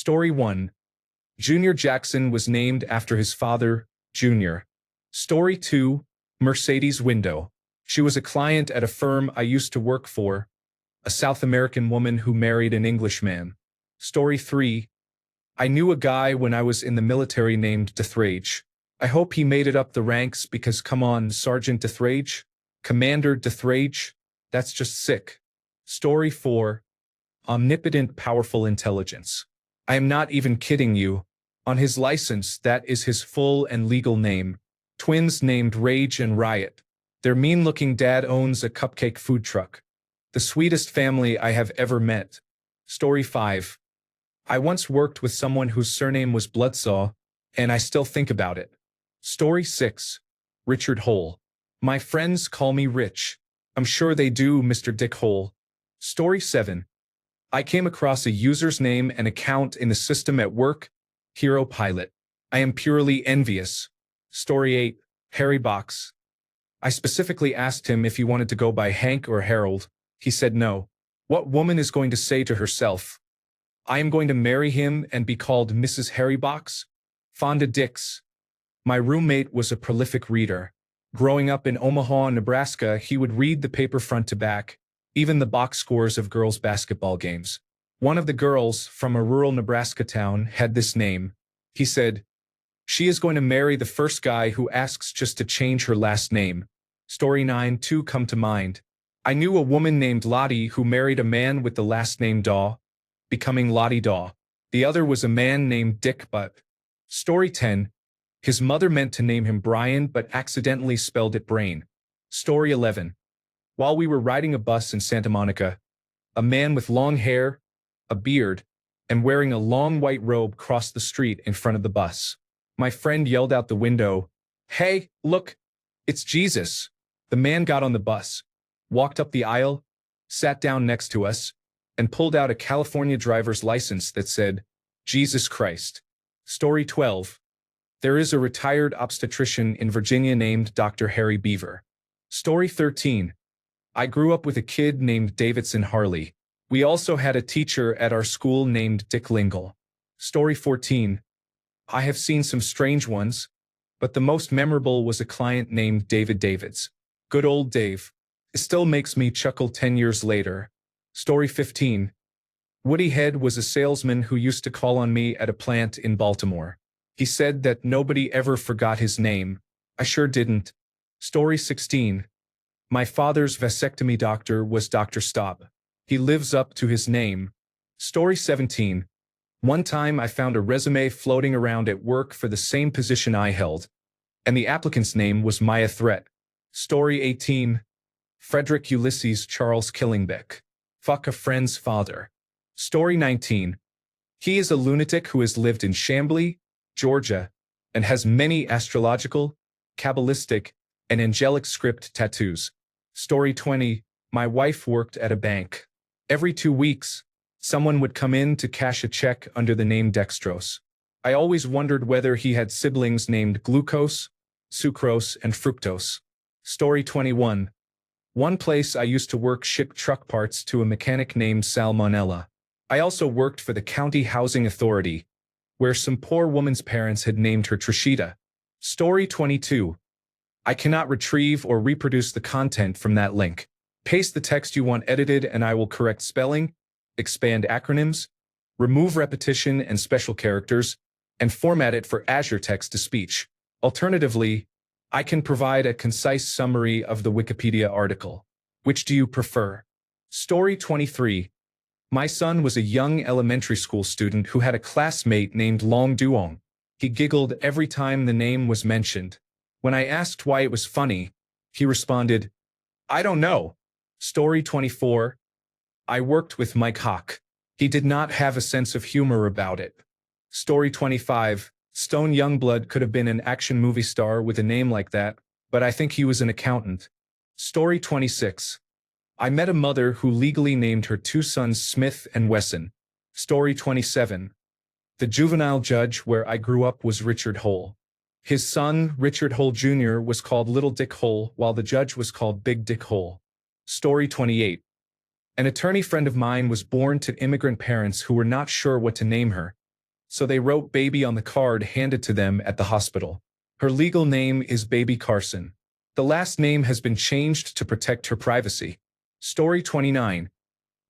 Story 1. Junior Jackson was named after his father, Junior. Story 2. Mercedes Window. She was a client at a firm I used to work for, a South American woman who married an Englishman. Story 3. I knew a guy when I was in the military named Dethrage. I hope he made it up the ranks because come on, Sergeant Dethrage? Commander Dethrage? That's just sick. Story 4. Omnipotent powerful intelligence. I am not even kidding you. On his license, that is his full and legal name. Twins named Rage and Riot. Their mean-looking dad owns a cupcake food truck. The sweetest family I have ever met. Story 5. I once worked with someone whose surname was Bloodsaw, and I still think about it. Story 6. Richard Hole. My friends call me Rich. I'm sure they do, Mr. Dick Hole. Story 7. I came across a user's name and account in the system at work, Hero Pilot. I am purely envious. Story 8. Harry Box. I specifically asked him if he wanted to go by Hank or Harold. He said no. What woman is going to say to herself, I am going to marry him and be called Mrs. Harry Box? Fonda Dix. My roommate was a prolific reader. Growing up in Omaha, Nebraska, he would read the paper front to back, even the box scores of girls' basketball games. One of the girls, from a rural Nebraska town, had this name. He said, she is going to marry the first guy who asks just to change her last name. Story 9. 2 come to mind. I knew a woman named Lottie who married a man with the last name Daw, becoming Lottie Daw. The other was a man named Dick Butt. Story 10. His mother meant to name him Brian but accidentally spelled it Brain. Story 11. While we were riding a bus in Santa Monica, a man with long hair, a beard, and wearing a long white robe crossed the street in front of the bus. My friend yelled out the window, "Hey, look, it's Jesus." The man got on the bus, walked up the aisle, sat down next to us, and pulled out a California driver's license that said, Jesus Christ. Story 12. There is a retired obstetrician in Virginia named Dr. Harry Beaver. Story 13. I grew up with a kid named Davidson Harley. We also had a teacher at our school named Dick Lingle. Story 14. I have seen some strange ones, but the most memorable was a client named David Davids. Good old Dave. It still makes me chuckle 10 years later. Story 15. Woody Head was a salesman who used to call on me at a plant in Baltimore. He said that nobody ever forgot his name. I sure didn't. Story 16. My father's vasectomy doctor was Dr. Staub. He lives up to his name. Story 17. One time I found a resume floating around at work for the same position I held, and the applicant's name was Maya Threat. Story 18. Frederick Ulysses Charles Killingbeck. Fuck a friend's father. Story 19. He is a lunatic who has lived in Chamblee, Georgia, and has many astrological, Kabbalistic, and angelic script tattoos. Story 20. My wife worked at a bank. Every 2 weeks, someone would come in to cash a check under the name Dextrose. I always wondered whether he had siblings named Glucose, Sucrose, and Fructose. Story 21. One place I used to work shipped truck parts to a mechanic named Salmonella. I also worked for the County Housing Authority, where some poor woman's parents had named her Trishita. Story 22. I cannot retrieve or reproduce the content from that link. Paste the text you want edited and I will correct spelling, expand acronyms, remove repetition and special characters, and format it for Azure text-to-speech. Alternatively, I can provide a concise summary of the Wikipedia article. Which do you prefer? Story 23. My son was a young elementary school student who had a classmate named Long Duong. He giggled every time the name was mentioned. When I asked why it was funny, he responded, I don't know. Story 24. I worked with Mike Hawk. He did not have a sense of humor about it. Story 25. Stone Youngblood could have been an action movie star with a name like that, but I think he was an accountant. Story 26. I met a mother who legally named her 2 sons Smith and Wesson. Story 27. The juvenile judge where I grew up was Richard Hole. His son, Richard Hole Jr., was called Little Dick Hole, while the judge was called Big Dick Hole. Story 28. An attorney friend of mine was born to immigrant parents who were not sure what to name her. so they wrote baby on the card handed to them at the hospital. Her legal name is Baby Carson. The last name has been changed to protect her privacy. Story 29.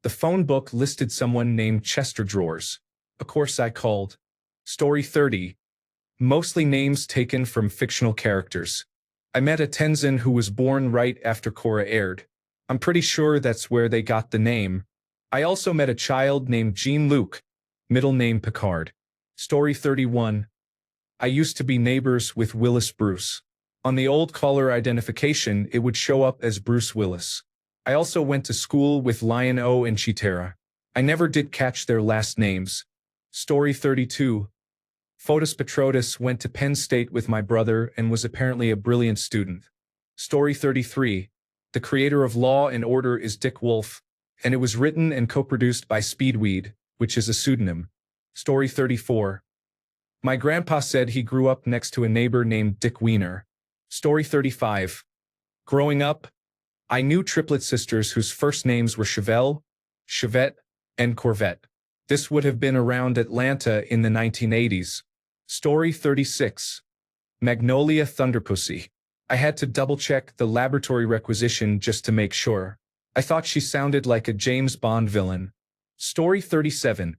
The phone book listed someone named Chester Drawers. Of course I called. Story 30. Mostly names taken from fictional characters. I met a Tenzin who was born right after Korra aired. I'm pretty sure that's where they got the name. I also met a child named Jean-Luc, middle name Picard. Story 31. I used to be neighbors with Willis Bruce. On the old caller identification, it would show up as Bruce Willis. I also went to school with Lion-O and Chitara. I never did catch their last names. Story 32. Fotis Petrotis went to Penn State with my brother and was apparently a brilliant student. Story 33. The creator of Law and Order is Dick Wolf, and it was written and co-produced by Speedweed, which is a pseudonym. Story 34. My grandpa said he grew up next to a neighbor named Dick Wiener. Story 35. Growing up, I knew triplet sisters whose first names were Chevelle, Chevette, and Corvette. This would have been around Atlanta in the 1980s. Story 36. Magnolia Thunderpussy. I had to double-check the laboratory requisition just to make sure. I thought she sounded like a James Bond villain. Story 37.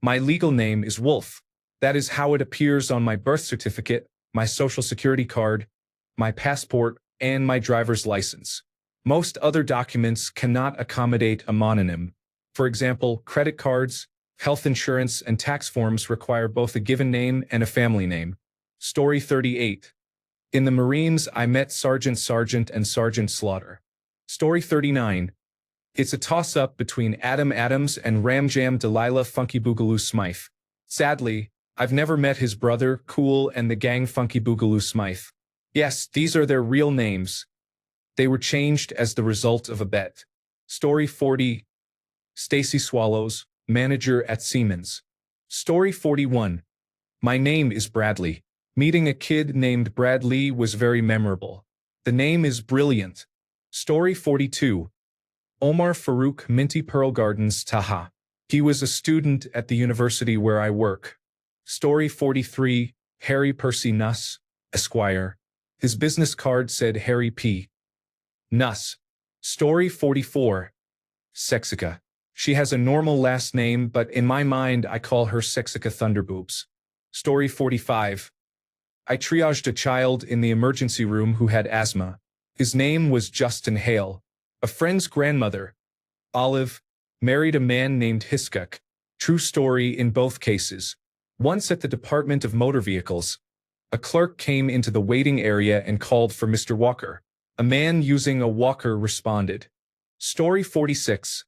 My legal name is Wolf. That is how it appears on my birth certificate, my social security card, my passport, and my driver's license. Most other documents cannot accommodate a mononym. For example, credit cards, health insurance, and tax forms require both a given name and a family name. Story 38. In the Marines, I met Sergeant and Sergeant Slaughter. Story 39. It's a toss-up between Adam Adams and Ramjam Delilah Funky Boogaloo Smythe. Sadly, I've never met his brother, Cool, and the gang Funky Boogaloo Smythe. Yes, these are their real names. They were changed as the result of a bet. Story 40. Stacy Swallows, manager at Siemens. Story 41. My name is Bradley. Meeting a kid named Bradley was very memorable. The name is brilliant. Story 42. Omar Farouk Minty Pearl Gardens Taha. He was a student at the university where I work. Story 43. Harry Percy Nuss, Esquire. His business card said Harry P. Nuss. Story 44. Sexica. She has a normal last name, but in my mind I call her Sexica Thunderboobs. Story 45. I triaged a child in the emergency room who had asthma. His name was Justin Hale. A friend's grandmother, Olive, married a man named Hiskuk. True story in both cases. Once at the Department of Motor Vehicles, a clerk came into the waiting area and called for Mr. Walker. A man using a walker responded. Story 46.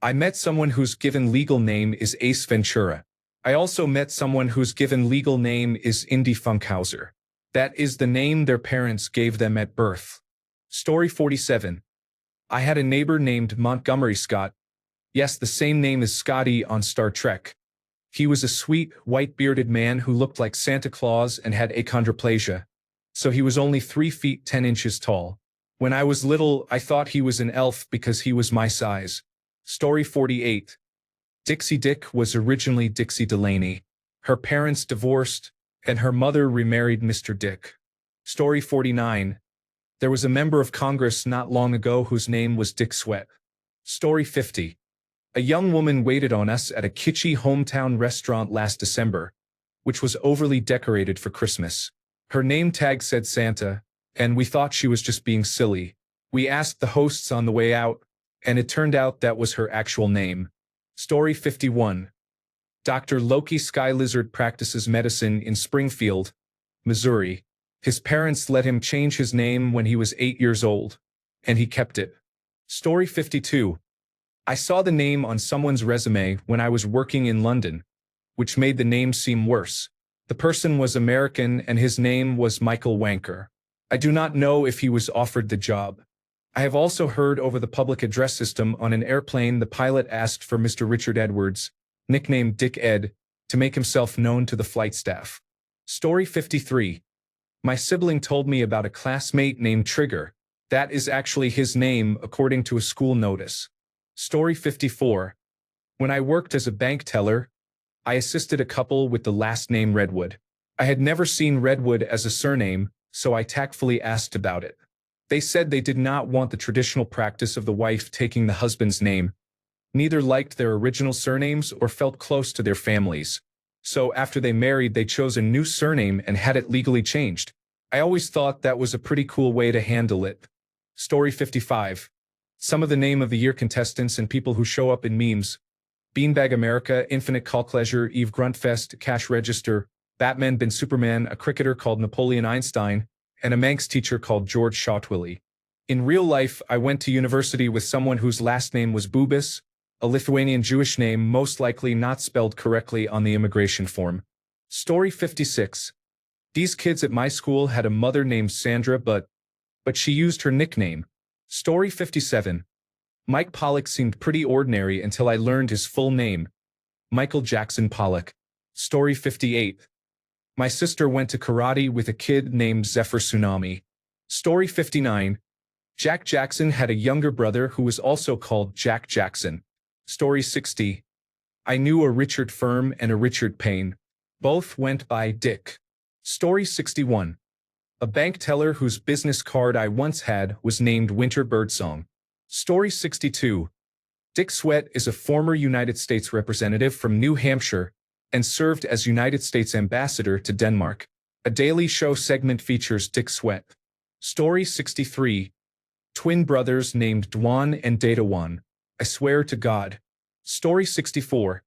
I met someone whose given legal name is Ace Ventura. I also met someone whose given legal name is Indy Funkhauser. That is the name their parents gave them at birth. Story 47. I had a neighbor named Montgomery Scott. Yes, the same name as Scotty on Star Trek. He was a sweet, white-bearded man who looked like Santa Claus and had achondroplasia. So he was only 3 feet 10 inches tall. When I was little, I thought he was an elf because he was my size. Story 48. Dixie Dick was originally Dixie Delaney. Her parents divorced, and her mother remarried Mr. Dick. Story 49. There was a member of Congress not long ago whose name was Dick Sweat. Story 50. A young woman waited on us at a kitschy hometown restaurant last December, which was overly decorated for Christmas. Her name tag said Santa, and we thought she was just being silly. We asked the hosts on the way out, and it turned out that was her actual name. Story 51. Dr. Loki Sky Lizard practices medicine in Springfield, Missouri. His parents let him change his name when he was 8 years old, and he kept it. Story 52. I saw the name on someone's resume when I was working in London, which made the name seem worse. The person was American and his name was Michael Wanker. I do not know if he was offered the job. I have also heard over the public address system on an airplane the pilot asked for Mr. Richard Edwards, nicknamed Dick Ed, to make himself known to the flight staff. Story 53. My sibling told me about a classmate named Trigger. That is actually his name according to a school notice. Story 54. When I worked as a bank teller, I assisted a couple with the last name Redwood. I had never seen Redwood as a surname, so I tactfully asked about it. They said they did not want the traditional practice of the wife taking the husband's name. Neither liked their original surnames or felt close to their families. So after they married, they chose a new surname and had it legally changed. I always thought that was a pretty cool way to handle it. Story 55. Some of the name of the year contestants and people who show up in memes. Beanbag America, Infinite Calcleisure, Eve Gruntfest, Cash Register, Batman bin Superman, a cricketer called Napoleon Einstein, and a Manx teacher called George Shotwillie. In real life, I went to university with someone whose last name was Bubis, a Lithuanian Jewish name most likely not spelled correctly on the immigration form. Story 56. These kids at my school had a mother named Sandra, but she used her nickname. Story 57. Mike Pollock seemed pretty ordinary until I learned his full name. Michael Jackson Pollock. Story 58. My sister went to karate with a kid named Zephyr Tsunami. Story 59. Jack Jackson had a younger brother who was also called Jack Jackson. Story 60. I knew a Richard Firm and a Richard Payne. Both went by Dick. Story 61. A bank teller whose business card I once had was named Winter Birdsong. Story 62. Dick Sweat is a former United States representative from New Hampshire and served as United States ambassador to Denmark. A Daily Show segment features Dick Sweat. Story 63. Twin brothers named Dwan and Datawan. I swear to God. Story 64.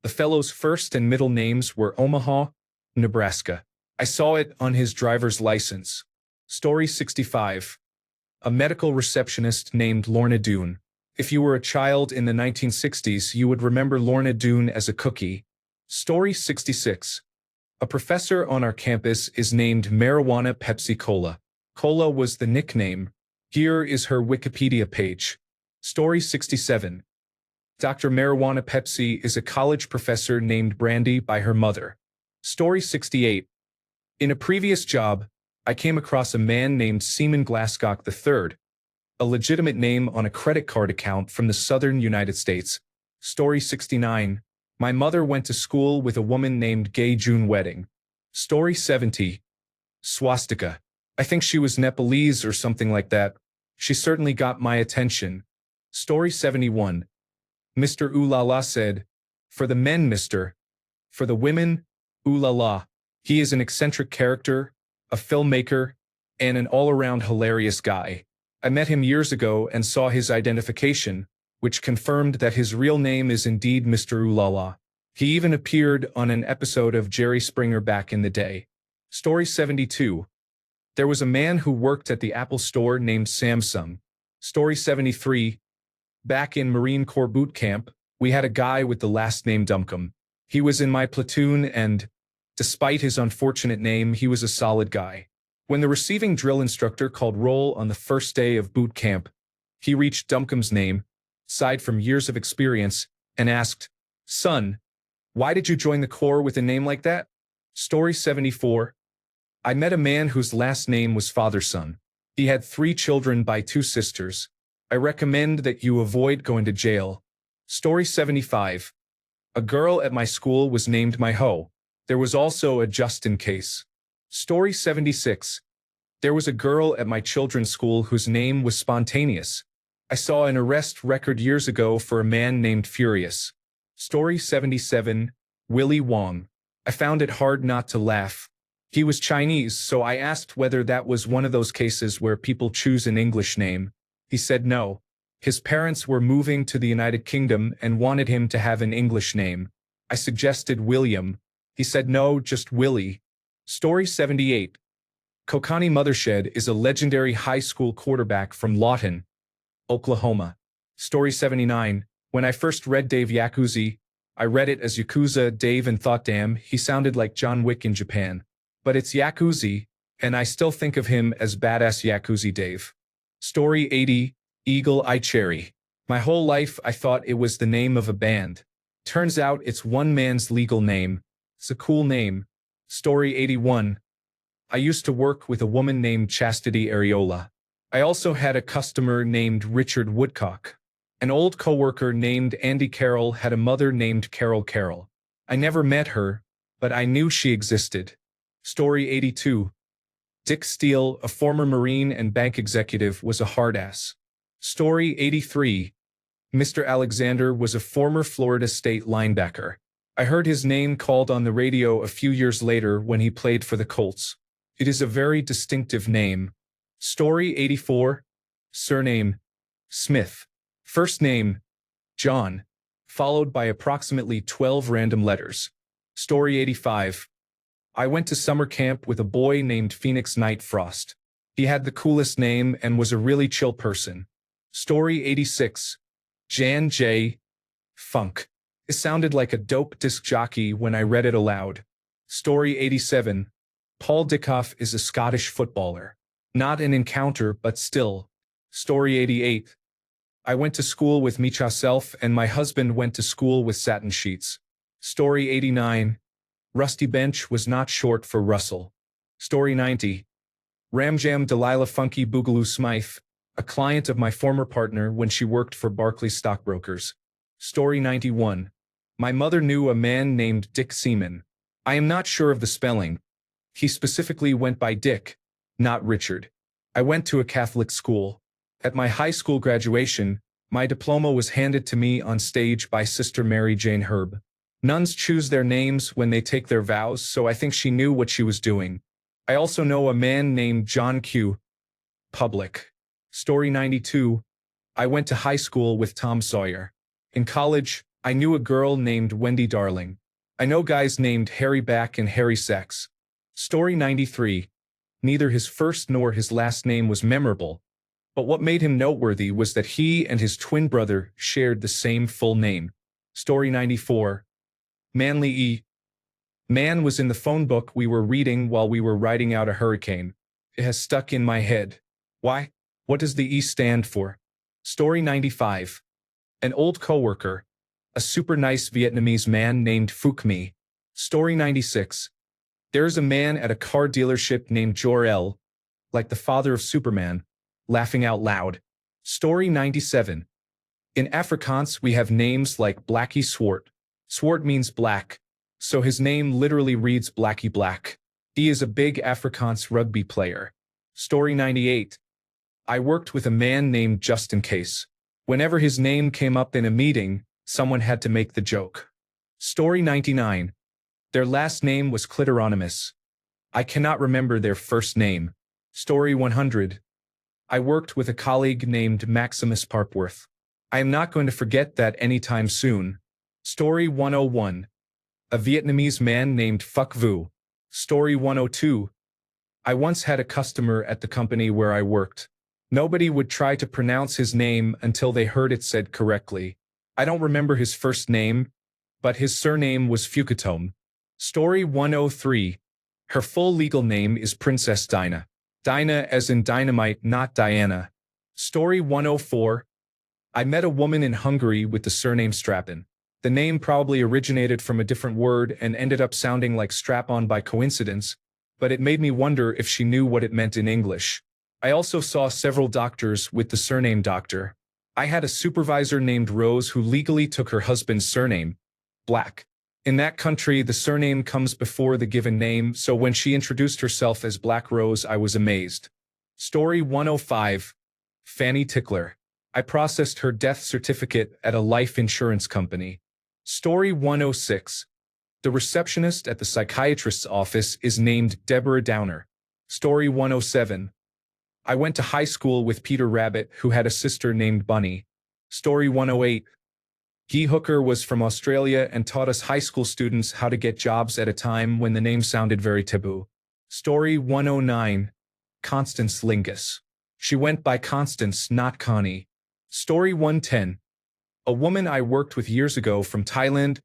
The fellow's first and middle names were Omaha, Nebraska. I saw it on his driver's license. Story 65. A medical receptionist named Lorna Doone. If you were a child in the 1960s, you would remember Lorna Doone as a cookie. Story 66. A professor on our campus is named Marijuana Pepsi Cola. Cola was the nickname. Here is her Wikipedia page. Story 67. Dr. Marijuana Pepsi is a college professor named Brandy by her mother. Story 68. In a previous job, I came across a man named Seaman Glasscock III, a legitimate name on a credit card account from the southern United States. Story 69. My mother went to school with a woman named Gay June Wedding. Story 70. Swastika. I think she was Nepalese or something like that. She certainly got my attention. Story 71. Mr. Ooh La La said, "For the men, mister. For the women, ooh la la." He is an eccentric character, a filmmaker, and an all-around hilarious guy. I met him years ago and saw his identification, which confirmed that his real name is indeed Mr. Ooh La La. He even appeared on an episode of Jerry Springer back in the day. Story 72. There was a man who worked at the Apple store named Samsung. Story 73. Back in Marine Corps boot camp, we had a guy with the last name Dumpcombe. He was in my platoon and, despite his unfortunate name, he was a solid guy. When the receiving drill instructor called roll on the first day of boot camp, he reached Dumpcombe's name, sighed from years of experience, and asked, "Son, why did you join the Corps with a name like that?" Story 74. I met a man whose last name was Fatherson. He had 3 children by 2 sisters. I recommend that you avoid going to jail. Story 75. A girl at my school was named My Ho. There was also a Justin case. Story 76. There was a girl at my children's school whose name was Spontaneous. I saw an arrest record years ago for a man named Furious. Story 77. Willy Wong. I found it hard not to laugh. He was Chinese, so I asked whether that was one of those cases where people choose an English name. He said no. His parents were moving to the United Kingdom and wanted him to have an English name. I suggested William. He said no, just Willie. Story 78. Kokani Mothershed is a legendary high school quarterback from Lawton, Oklahoma. Story 79. When I first read Dave Yakuza, I read it as Yakuza Dave and thought, damn, he sounded like John Wick in Japan. But it's Yakuza, and I still think of him as Badass Yakuza Dave. Story 80. Eagle Eye Cherry. My whole life I thought it was the name of a band. Turns out it's one man's legal name. It's a cool name. Story 81. I used to work with a woman named Chastity Areola. I also had a customer named Richard Woodcock. An old coworker named Andy Carroll had a mother named Carol Carroll. I never met her, but I knew she existed. Story 82. Dick Steele, a former Marine and bank executive, was a hard-ass. Story 83. Mr. Alexander was a former Florida State linebacker. I heard his name called on the radio a few years later when he played for the Colts. It is a very distinctive name. Story 84. Surname: Smith. First name: John, followed by approximately 12 random letters. Story 85. I went to summer camp with a boy named Phoenix Night Frost. He had the coolest name and was a really chill person. Story 86. Jan J. Funk. It sounded like a dope disc jockey when I read it aloud. Story 87. Paul Dickoff is a Scottish footballer. Not an encounter, but still. Story 88. I went to school with Micha and my husband went to school with Satin Sheets. Story 89. Rusty Bench was not short for Russell. Story 90. Ramjam Delilah Funky Boogaloo Smythe, a client of my former partner when she worked for Barclays Stockbrokers. Story 91. My mother knew a man named Dick Seaman. I am not sure of the spelling. He specifically went by Dick, not Richard. I went to a Catholic school. At my high school graduation, my diploma was handed to me on stage by Sister Mary Jane Herb. Nuns choose their names when they take their vows, so I think she knew what she was doing. I also know a man named John Q. Public. Story 92. I went to high school with Tom Sawyer. In college, I knew a girl named Wendy Darling. I know guys named Harry Back and Harry Sex. Story 93. Neither his first nor his last name was memorable, but what made him noteworthy was that he and his twin brother shared the same full name. Story 94. Manly E. Man was in the phone book we were reading while we were riding out a hurricane. It has stuck in my head. Why? What does the E stand for? Story 95. An old coworker, a super nice Vietnamese man named Phuc Mi. Story 96. There is a man at a car dealership named Jor-El, like the father of Superman, laughing out loud. Story 97. In Afrikaans we have names like Blackie Swart. Swart means black, so his name literally reads Blackie Black. He is a big Afrikaans rugby player. Story 98. I worked with a man named Justin Case. Whenever his name came up in a meeting, someone had to make the joke. Story 99. Their last name was Clitoronymus. I cannot remember their first name. Story 100. I worked with a colleague named Maximus Parkworth. I am not going to forget that anytime soon. Story 101. A Vietnamese man named Phuc Vu. Story 102. I once had a customer at the company where I worked. Nobody would try to pronounce his name until they heard it said correctly. I don't remember his first name, but his surname was Fukutom. Story 103. Her full legal name is Princess Dinah. Dinah as in dynamite, not Diana. Story 104. I met a woman in Hungary with the surname Strapin. The name probably originated from a different word and ended up sounding like strap-on by coincidence, but it made me wonder if she knew what it meant in English. I also saw several doctors with the surname Doctor. I had a supervisor named Rose who legally took her husband's surname, Black. In that country, the surname comes before the given name, so when she introduced herself as Black Rose, I was amazed. Story 105. Fanny Tickler. I processed her death certificate at a life insurance company. Story 106. The receptionist at the psychiatrist's office is named Deborah Downer. Story 107. I went to high school with Peter Rabbit, who had a sister named Bunny. Story 108. Guy Hooker was from Australia and taught us high school students how to get jobs at a time when the name sounded very taboo. Story 109. Constance Lingus. She went by Constance, not Connie. Story 110. A woman I worked with years ago from Thailand,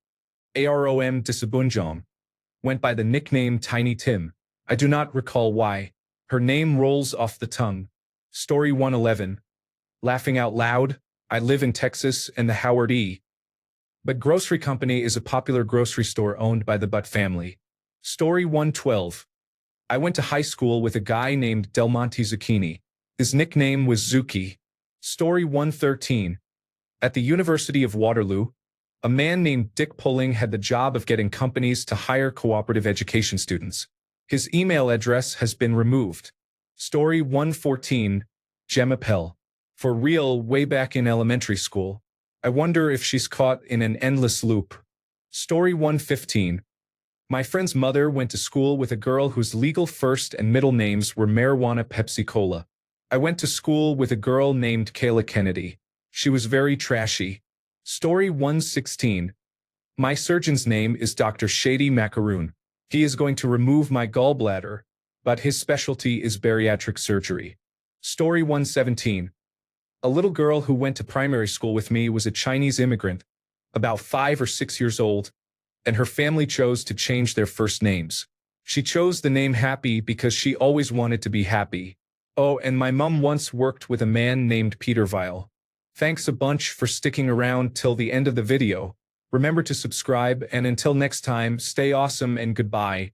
Arom Disabunjom, went by the nickname Tiny Tim. I do not recall why. Her name rolls off the tongue. Story 111. Laughing out loud. I live in Texas and the Howard E. But Grocery Company is a popular grocery store owned by the Butt family. Story 112. I went to high school with a guy named Del Monte Zucchini. His nickname was Zuki. Story 113. At the University of Waterloo, A man named Dick Pulling had the job of getting companies to hire cooperative education students. His email address has been removed. Story 114, Gemma Pell. For real, way back in elementary school. I wonder if she's caught in an endless loop. Story 115. My friend's mother went to school with a girl whose legal first and middle names were Marijuana Pepsi Cola. I went to school with a girl named Kayla Kennedy. She was very trashy. Story 116. My surgeon's name is Dr. Shady Macaroon. He is going to remove my gallbladder, but his specialty is bariatric surgery. Story 117. A little girl who went to primary school with me was a Chinese immigrant, about 5 or 6 years old, and her family chose to change their first names. She chose the name Happy because she always wanted to be happy. Oh, and my mom once worked with a man named Peter Vile. Thanks a bunch for sticking around till the end of the video. Remember to subscribe, and until next time, stay awesome and goodbye.